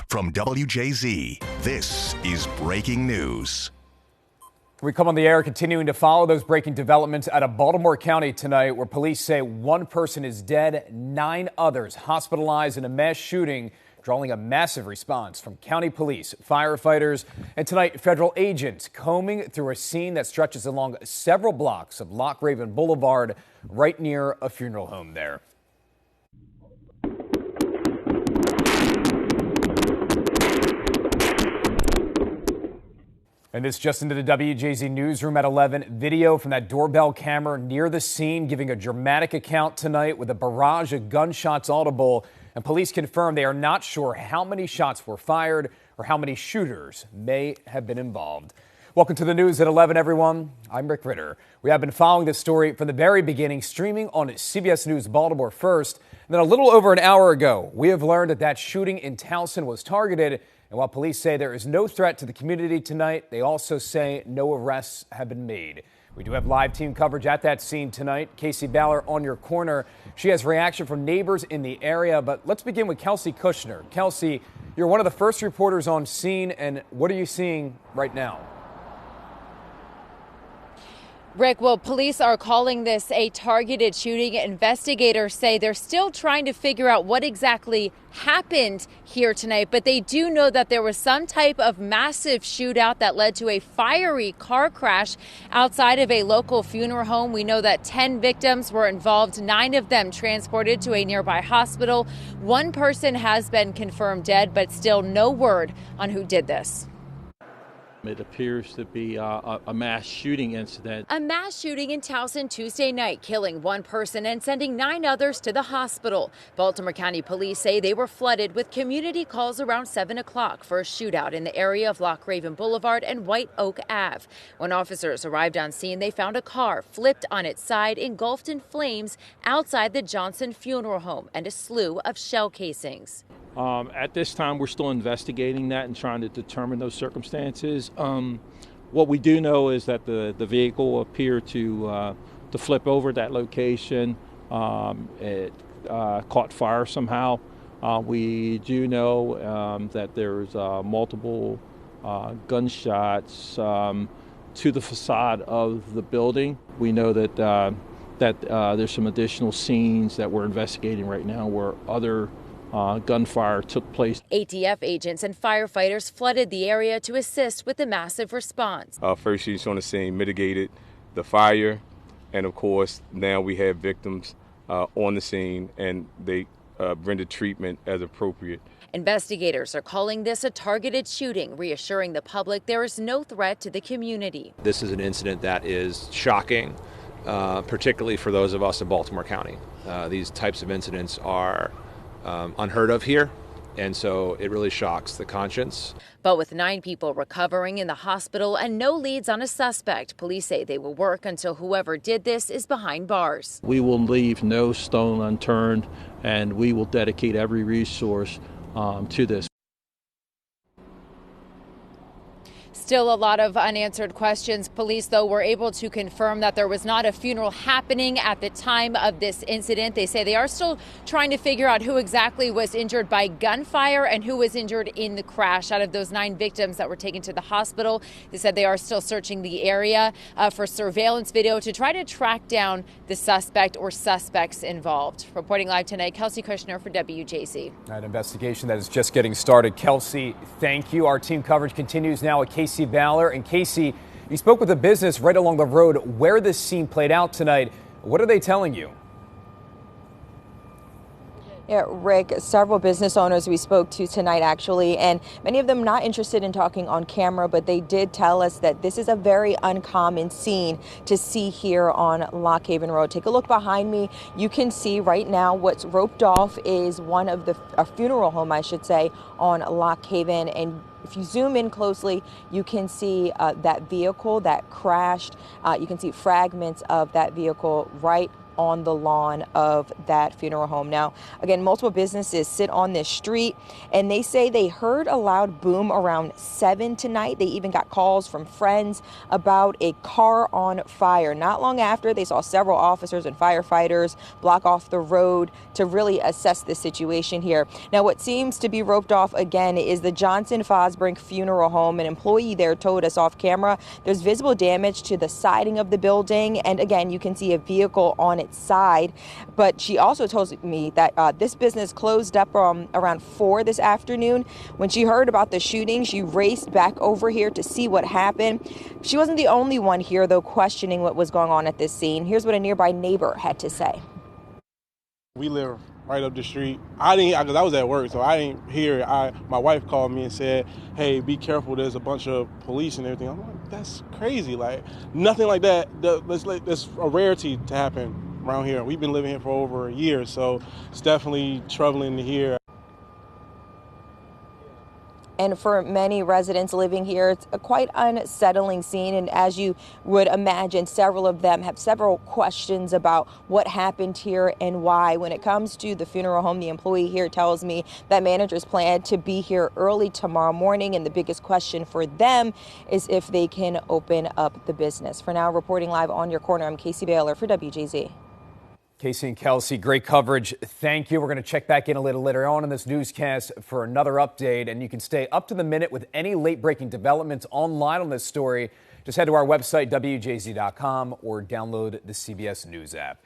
From WJZ, this is breaking news. We come on the air continuing to follow those breaking developments out of Baltimore County tonight, where police say one person is dead, 9 others hospitalized in a mass shooting, drawing a massive response from county police, firefighters, and tonight federal agents combing through a scene that stretches along several blocks of Loch Raven Boulevard, right near a funeral home there. And this just into the WJZ newsroom at 11. Video from that doorbell camera near the scene giving a dramatic account tonight with a barrage of gunshots audible. And police confirm they are not sure how many shots were fired or how many shooters may have been involved. Welcome to the news at 11, everyone. I'm Rick Ritter. We have been following this story from the very beginning, streaming on CBS News Baltimore first. And then a little over an hour ago, we have learned that shooting in Towson was targeted. And while police say there is no threat to the community tonight, they also say no arrests have been made. We do have live team coverage at that scene tonight. Casey Baller on your corner. She has reaction from neighbors in the area. But let's begin with Kelsey Kushner. Kelsey, you're one of the first reporters on scene. And what are you seeing right now? Rick, well, police are calling this a targeted shooting. Investigators say they're still trying to figure out what exactly happened here tonight, but they do know that there was some type of massive shootout that led to a fiery car crash outside of a local funeral home. We know that 10 victims were involved, 9 of them transported to a nearby hospital. One person has been confirmed dead, but still no word on who did this. It appears to be a mass shooting incident. A mass shooting in Towson Tuesday night, killing one person and sending 9 others to the hospital. Baltimore County Police say they were flooded with community calls around 7 o'clock for a shootout in the area of Loch Raven Boulevard and White Oak Ave. When officers arrived on scene, they found a car flipped on its side, engulfed in flames outside the Johnson Funeral Home, and a slew of shell casings. At this time, we're still investigating that and trying to determine those circumstances. What we do know is that the vehicle appeared to flip over that location. It caught fire somehow. We do know that there's multiple gunshots to the facade of the building. We know that there's some additional scenes that we're investigating right now where other gunfire took place. ATF agents and firefighters flooded the area to assist with the massive response. First units on the scene mitigated the fire, and of course now we have victims on the scene, and they rendered treatment as appropriate. Investigators are calling this a targeted shooting, reassuring the public there is no threat to the community. This is an incident that is shocking, particularly for those of us in Baltimore County. These types of incidents are unheard of here, and so it really shocks the conscience. But with 9 people recovering in the hospital and no leads on a suspect, police say they will work until whoever did this is behind bars. We will leave no stone unturned, and we will dedicate every resource to this. Still a lot of unanswered questions. Police, though, were able to confirm that there was not a funeral happening at the time of this incident. They say they are still trying to figure out who exactly was injured by gunfire and who was injured in the crash. Out of those 9 victims that were taken to the hospital, they said they are still searching the area for surveillance video to try to track down the suspect or suspects involved. Reporting live tonight, Kelsey Kushner for WJZ. An investigation that is just getting started. Kelsey, thank you. Our team coverage continues now with Casey Baller. And Casey, you spoke with a business right along the road where this scene played out tonight. What are they telling you? Yeah, Rick, several business owners we spoke to tonight, actually, and many of them not interested in talking on camera, but they did tell us that this is a very uncommon scene to see here on Loch Haven Road. Take a look behind me. You can see right now what's roped off is a funeral home, I should say, on Loch Haven. And if you zoom in closely, you can see that vehicle that crashed. You can see fragments of that vehicle right on the lawn of that funeral home. Now, again, multiple businesses sit on this street, and they say they heard a loud boom around 7 tonight. They even got calls from friends about a car on fire. Not long after, they saw several officers and firefighters block off the road to really assess the situation here. Now, what seems to be roped off again is the Johnson Fosbrink Funeral Home. An employee there told us off camera there's visible damage to the siding of the building, and again, you can see a vehicle on its side. But she also told me that this business closed up around 4 this afternoon. When she heard about the shooting, she raced back over here to see what happened. She wasn't the only one here, though, questioning what was going on at this scene. Here's what a nearby neighbor had to say. We live right up the street. Because I was at work, so I didn't hear it. My wife called me and said, hey, be careful, there's a bunch of police and everything. I'm like, that's crazy. Like, nothing like that. That's a rarity to happen around here. We've been living here for over a year, so it's definitely troubling to hear. And for many residents living here, it's a quite unsettling scene. And as you would imagine, several of them have several questions about what happened here and why. When it comes to the funeral home, the employee here tells me that managers plan to be here early tomorrow morning. And the biggest question for them is if they can open up the business. For now, reporting live on your corner, I'm Casey Baylor for WJZ. Casey and Kelsey, great coverage. Thank you. We're going to check back in a little later on in this newscast for another update, and you can stay up to the minute with any late-breaking developments online on this story. Just head to our website, WJZ.com, or download the CBS News app.